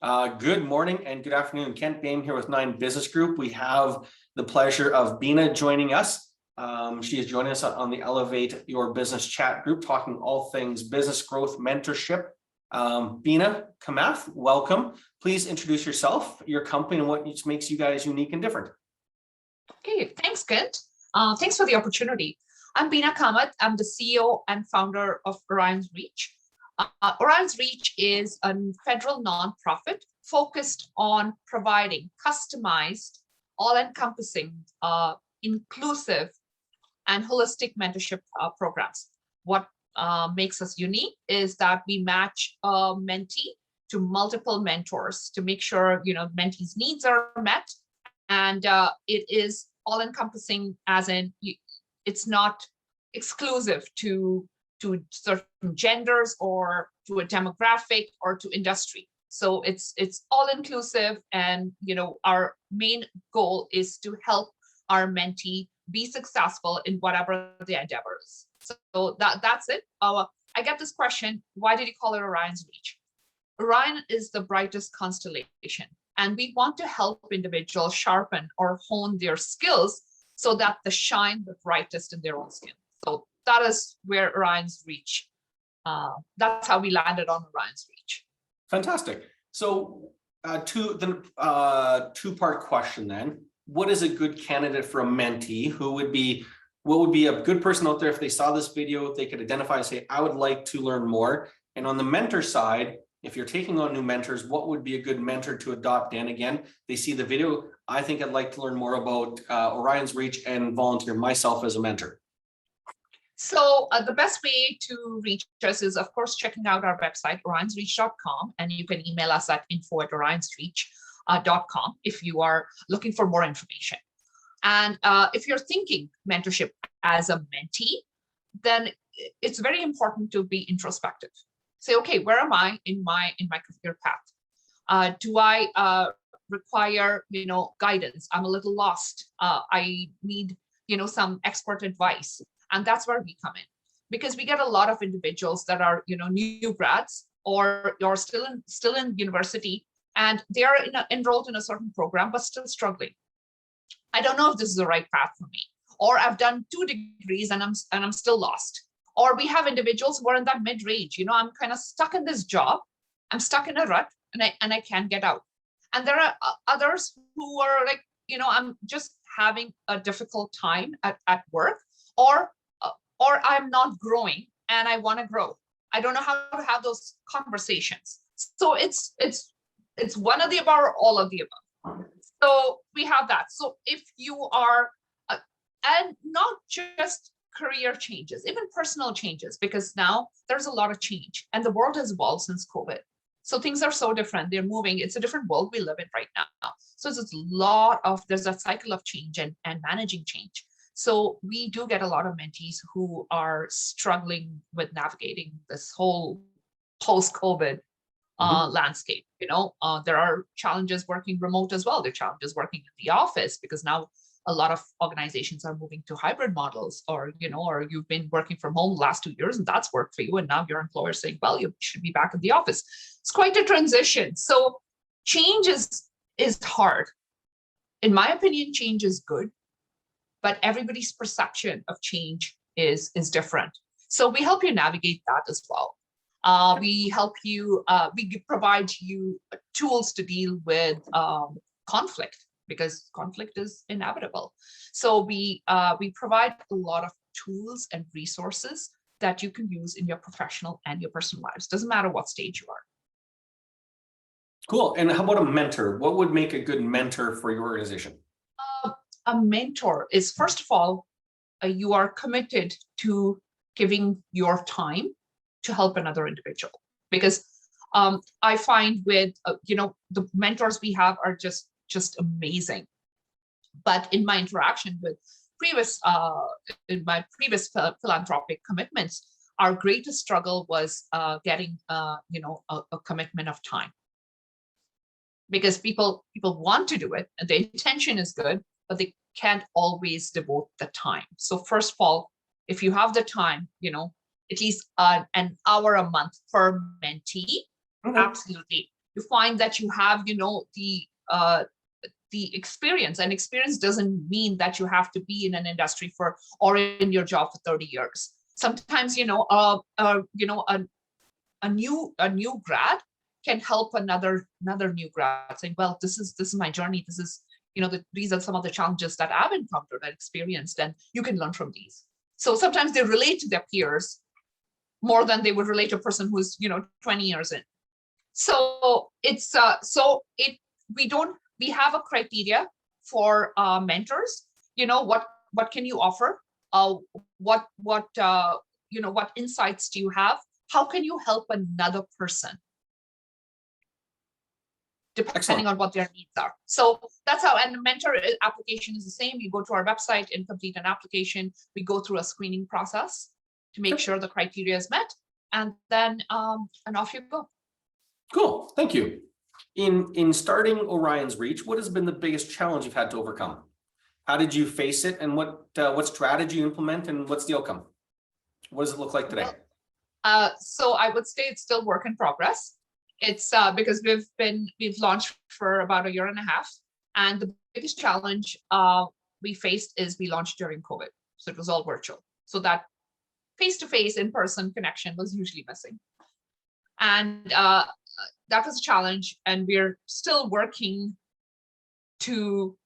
Good morning and good afternoon. Kent Bain here with 9 Business Group. We have the pleasure of Bina joining us. She is joining us on the Elevate Your Business chat group, talking all things business growth, mentorship. Bina Kamath, welcome. Please introduce yourself, your company, and what makes you guys unique and different. Okay, thanks, Kent. Thanks for the opportunity. I'm Bina Kamath. I'm the CEO and founder of Orion's Reach. Orion's Reach is a federal nonprofit focused on providing customized, all-encompassing, inclusive, and holistic mentorship programs. What makes us unique is that we match a mentee to multiple mentors to make sure mentees' needs are met, and it is all-encompassing, as in it's not exclusive to certain genders or to a demographic or to industry. So it's all inclusive, and our main goal is to help our mentee be successful in whatever the endeavor is. So that's it. I get this question: why did you call it Orion's Reach? Orion is the brightest constellation, and we want to help individuals sharpen or hone their skills so that they shine the brightest in their own skin. So that is where Orion's Reach, that's how we landed on Orion's Reach. Fantastic. So two-part question then. What is a good candidate for a mentee? What would be a good person out there if they saw this video, they could identify and say, I would like to learn more? And on the mentor side, if you're taking on new mentors, what would be a good mentor to adopt? And again, they see the video, I think I'd like to learn more about Orion's Reach and volunteer myself as a mentor. So the best way to reach us is, of course, checking out our website, orionsreach.com, and you can email us at info@orionsreach.com if you are looking for more information. And if you're thinking mentorship as a mentee, then it's very important to be introspective. Say, okay, where am I in my career path? Do I require guidance? I'm a little lost. I need some expert advice. And that's where we come in, because we get a lot of individuals that are new grads or you're still in university, and they are enrolled in a certain program but still struggling. I don't know if this is the right path for me, or I've done 2 degrees and I'm still lost. Or we have individuals who are in that mid-range. I'm kind of stuck in this job, I'm stuck in a rut, and I can't get out. And there are others who are like, I'm just having a difficult time at work, or I'm not growing and I want to grow. I don't know how to have those conversations. So it's one of the above or all of the above. So we have that. So if you are, and not just career changes, even personal changes, because now there's a lot of change and the world has evolved since COVID. So things are so different. They're moving. It's a different world we live in right now. So there's a cycle of change and managing change. So we do get a lot of mentees who are struggling with navigating this whole post-COVID landscape. There are challenges working remote as well. There are challenges working in the office, because now a lot of organizations are moving to hybrid models, or you've been working from home the last 2 years and that's worked for you, and now your employer is saying, well, you should be back in the office. It's quite a transition. So change is hard. In my opinion, change is good, but everybody's perception of change is different. So we help you navigate that as well. We help you, we provide you tools to deal with conflict, because conflict is inevitable. So we provide a lot of tools and resources that you can use in your professional and your personal lives. Doesn't matter what stage you are. Cool. And how about a mentor? What would make a good mentor for your organization? A mentor is, first of all, you are committed to giving your time to help another individual, because I find with the mentors we have are just amazing. But in my interaction with in my previous philanthropic commitments, our greatest struggle was getting a commitment of time, because people want to do it and the intention is good, but they can't always devote the time. So first of all, if you have the time, at least an hour a month per mentee, absolutely. you find that you have, the experience, and experience doesn't mean that you have to be in an industry or in your job for 30 years. Sometimes, a new grad can help another new grad, saying, well, this is my journey. This is, these are some of the challenges that I've encountered and experienced, and you can learn from these. So sometimes they relate to their peers more than they would relate to a person who's 20 years in. So it's we have a criteria for mentors. What can you offer? What insights do you have? How can you help another person? Depending on what their needs are. So that's how, and the mentor application is the same. You go to our website and complete an application. We go through a screening process to make sure the criteria is met, and then and off you go. Cool, thank you. In starting Orion's Reach, what has been the biggest challenge you've had to overcome? How did you face it, and what strategy you implement, and what's the outcome? What does it look like today? So I would say it's still work in progress. It's because we've launched for about 1.5 years, and the biggest challenge we faced is we launched during COVID, so it was all virtual. So that face-to-face, in-person connection was usually missing, and that was a challenge. And we're still working to.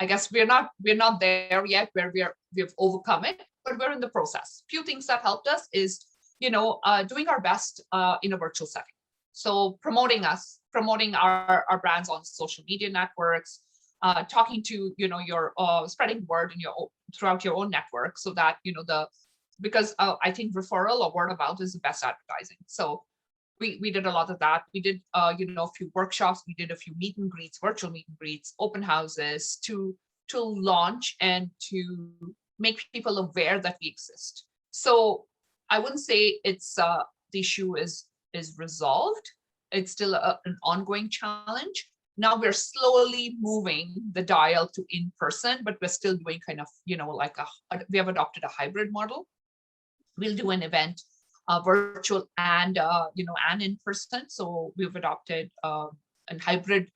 I guess we're not there yet where we've overcome it, but we're in the process. Few things that helped us is doing our best in a virtual setting. So promoting our brands on social media networks, talking to your spreading word throughout your own network, so that because I think referral or word of mouth is the best advertising. So we did a lot of that. We did a few workshops. We did a few meet and greets, virtual meet and greets, open houses to launch and to make people aware that we exist. So I wouldn't say it's the issue is resolved. It's still an ongoing challenge. Now we're slowly moving the dial to in person, but we're still doing kind of we have adopted a hybrid model. We'll do an event virtual and and in person. So we've adopted a hybrid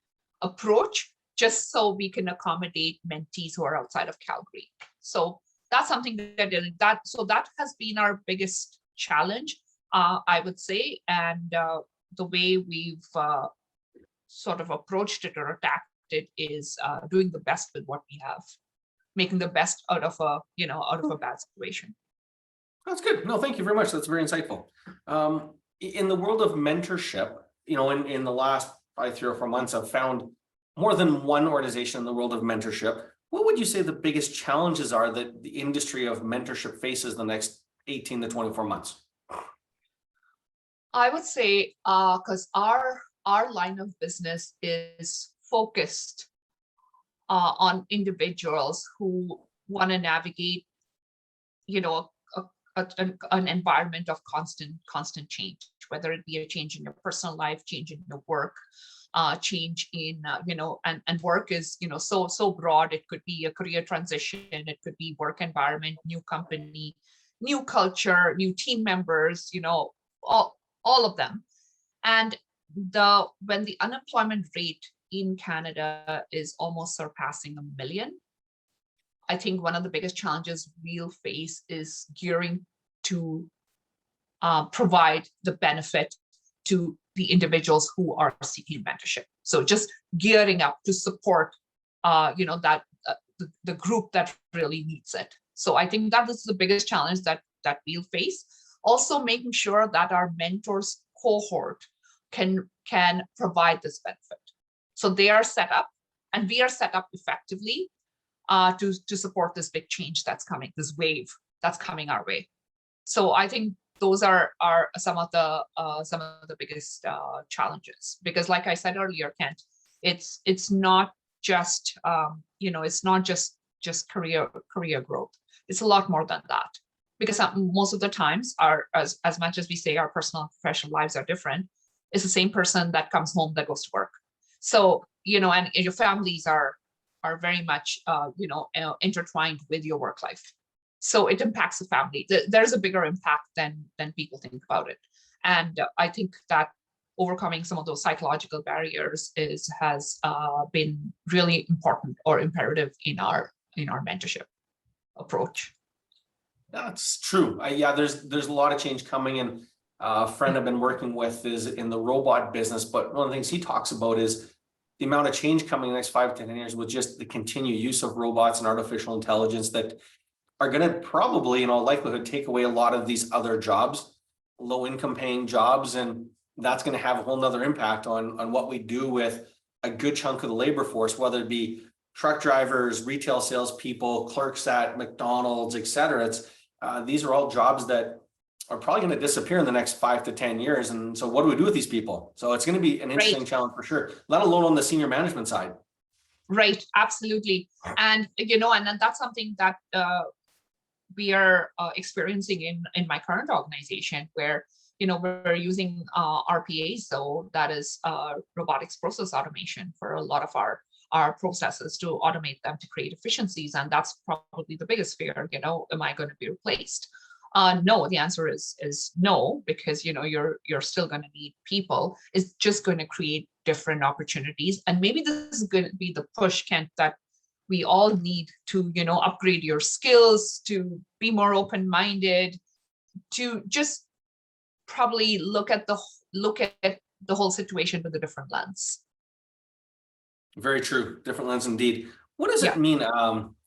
approach just so we can accommodate mentees who are outside of Calgary. So that's something that has been our biggest challenge, I would say. And the way we've sort of approached it or attacked it is doing the best with what we have, making the best out of a bad situation. That's good. No, thank you very much. That's very insightful. In the world of mentorship, in the last probably 3 or 4 months, I've found more than one organization in the world of mentorship. What would you say the biggest challenges are that the industry of mentorship faces the next 18 to 24 months? I would say, because our line of business is focused on individuals who want to navigate, an environment of constant change, whether it be a change in your personal life, change in your work, change in and work is so broad. It could be a career transition, it could be work environment, new company, new culture, new team members, all of them. And when the unemployment rate in Canada is almost surpassing 1 million, I think one of the biggest challenges we'll face is gearing to provide the benefit to the individuals who are seeking mentorship. So just gearing up to support, that the group that really needs it. So I think that is the biggest challenge that we'll face. Also making sure that our mentors cohort can provide this benefit. So they are set up, and we are set up effectively to support this big change that's coming, this wave that's coming our way. So I think those are some of the biggest challenges, because like I said earlier, Kent, it's not just it's not just career growth. It's a lot more than that, because most of the times as much as we say our personal and professional lives are different, it's the same person that comes home that goes to work. So and your families are very much intertwined with your work life. So it impacts the family. There's a bigger impact than people think about it. And I think that overcoming some of those psychological barriers has been really important or imperative in our mentorship approach. That's true. Yeah, there's a lot of change coming, and a friend I've been working with is in the robot business, but one of the things he talks about is the amount of change coming in the next 5 to 10 years with just the continued use of robots and artificial intelligence that are going to probably, in all likelihood, take away a lot of these other jobs, low income paying jobs, and that's going to have a whole nother impact on what we do with a good chunk of the labor force, whether it be truck drivers, retail salespeople, clerks at McDonald's, et cetera. These are all jobs that are probably going to disappear in the next 5 to 10 years. And so what do we do with these people? So it's going to be an interesting challenge for sure, let alone on the senior management side. Right, absolutely. And, and then that's something that we are experiencing in my current organization, where, we're using RPA. So that is robotics process automation for a lot of our processes to automate them to create efficiencies. And that's probably the biggest fear, am I going to be replaced? No, the answer is no, because you're still going to need people. It's just going to create different opportunities. And maybe this is going to be the push, Kent, that we all need to, upgrade your skills, to be more open-minded, to just probably look at the whole situation with a different lens. Very true. Different lens indeed. What does it mean?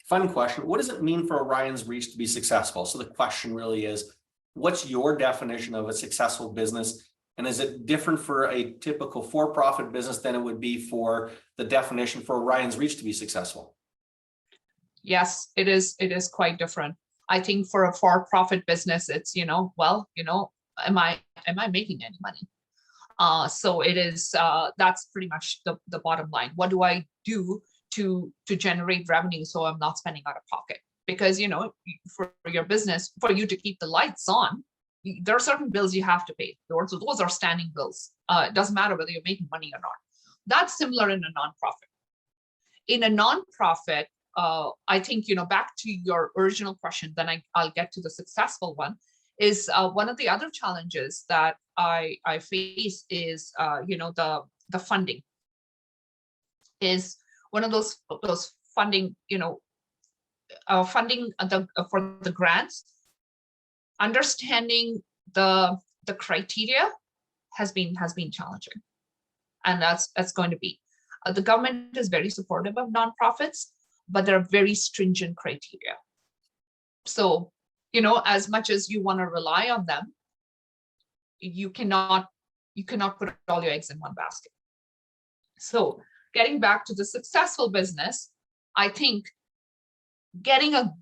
Fun question. What does it mean for Orion's Reach to be successful? So the question really is, what's your definition of a successful business? And is it different for a typical for-profit business than it would be for the definition for Orion's Reach to be successful? Yes, it is quite different. I think for a for-profit business, it's, am I making any money? So it is, that's pretty much the bottom line. What do I do to generate revenue so I'm not spending out of pocket? Because, for your business, for you to keep the lights on, there are certain bills you have to pay. Those are standing bills. It doesn't matter whether you're making money or not. That's similar in a nonprofit. In a nonprofit, I think, back to your original question, then I'll get to the successful one, is one of the other challenges that I face is, the funding is one of those funding, funding for the grants. Understanding the criteria has been challenging, and that's going to be. The government is very supportive of nonprofits, but there are very stringent criteria. So, as much as you want to rely on them, you cannot put all your eggs in one basket. So getting back to the successful business, I think getting a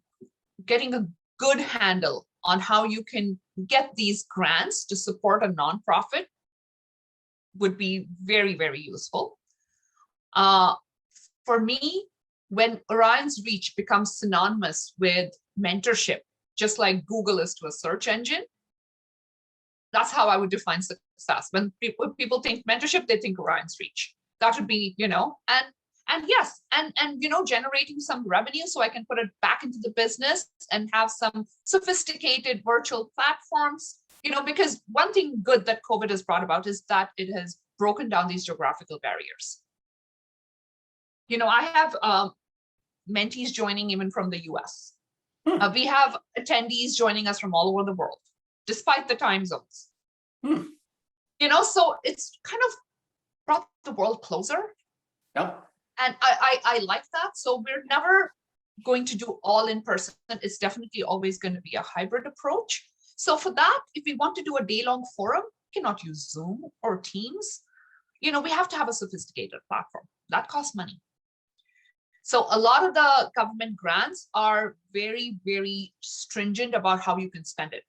good handle on how you can get these grants to support a nonprofit would be very, very useful. For me, when Orion's Reach becomes synonymous with mentorship, just like Google is to a search engine, that's how I would define success. When people think mentorship, they think Orion's Reach. That would be, and yes, and generating some revenue so I can put it back into the business and have some sophisticated virtual platforms, because one thing good that COVID has brought about is that it has broken down these geographical barriers. I have mentees joining even from the US. We have attendees joining us from all over the world, despite the time zones. So it's kind of brought the world closer. Yeah. And I like that. So we're never going to do all in person. It's definitely always going to be a hybrid approach. So for that, if we want to do a day-long forum, we cannot use Zoom or Teams. We have to have a sophisticated platform. That costs money. So a lot of the government grants are very, very stringent about how you can spend it.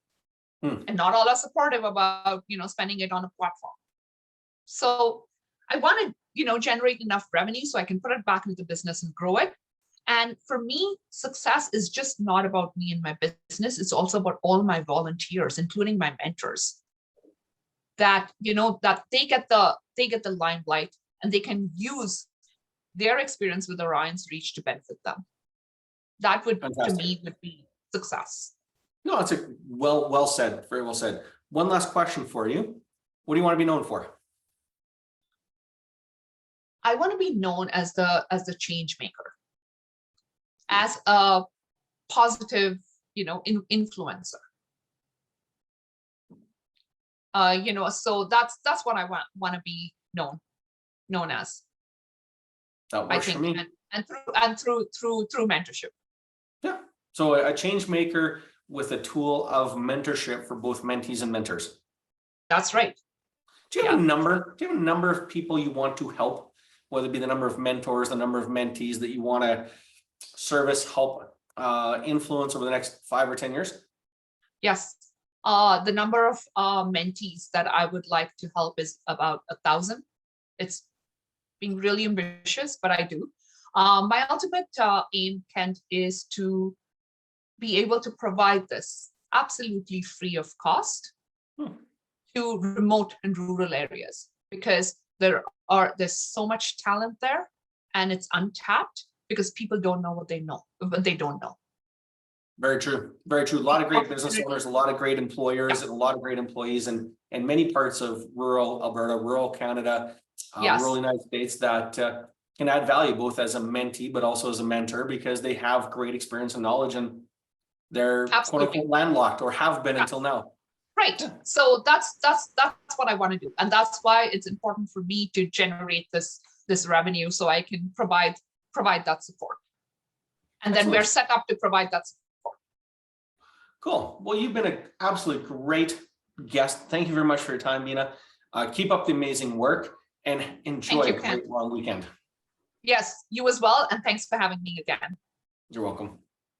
And not all are supportive about, spending it on a platform. So I want to, generate enough revenue so I can put it back into the business and grow it. And for me, success is just not about me and my business. It's also about all my volunteers, including my mentors, that, that they get the limelight and they can use their experience with Orion's Reach to benefit them. That would, to me, would be success. No, it's well said. Very well said. One last question for you. What do you want to be known for? I want to be known as the change maker, as a positive, influencer. So that's what I want to be known as. That I works for think, me. and through mentorship. Yeah. So a change maker with a tool of mentorship for both mentees and mentors. That's right. Do you have Yeah. a number? Do you have a number of people you want to help, whether it be the number of mentors, the number of mentees that you want to service, help, influence over the next 5 or 10 years? Yes. The number of mentees that I would like to help is about 1,000. It's being really ambitious, but I do. My ultimate aim, Kent, is to be able to provide this absolutely free of cost to remote and rural areas, because there's so much talent there and it's untapped because people don't know what they don't know. Very true. Very true. A lot of great business owners, a lot of great employers, and a lot of great employees in many parts of rural Alberta, rural Canada, Yes. rural United States that can add value both as a mentee, but also as a mentor, because they have great experience and knowledge and they're quote unquote landlocked, or have been until now. Right. So that's what I want to do. And that's why it's important for me to generate this revenue so I can provide that support. And then we're set up to provide that support. Cool. Well, you've been an absolutely great guest. Thank you very much for your time, Mina. Keep up the amazing work and enjoy a great long weekend. Yes, you as well. And thanks for having me again. You're welcome.